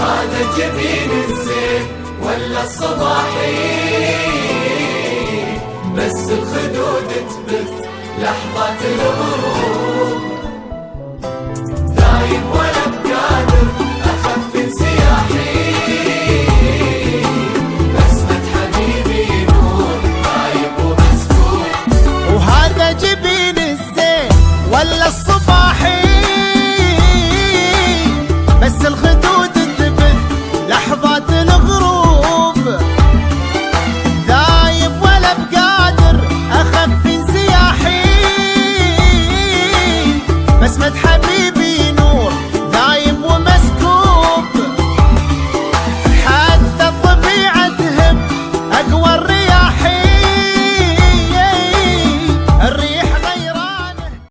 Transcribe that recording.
هذا جبين الزين ولا الصباحي، بس الخدود تبث لحظات الغروب. دايب ولا بقادر أخف انسياحي، بسمة حبيبي نور غايب ومسكوب. وهذا جبين الزين ولا الصباحي، بس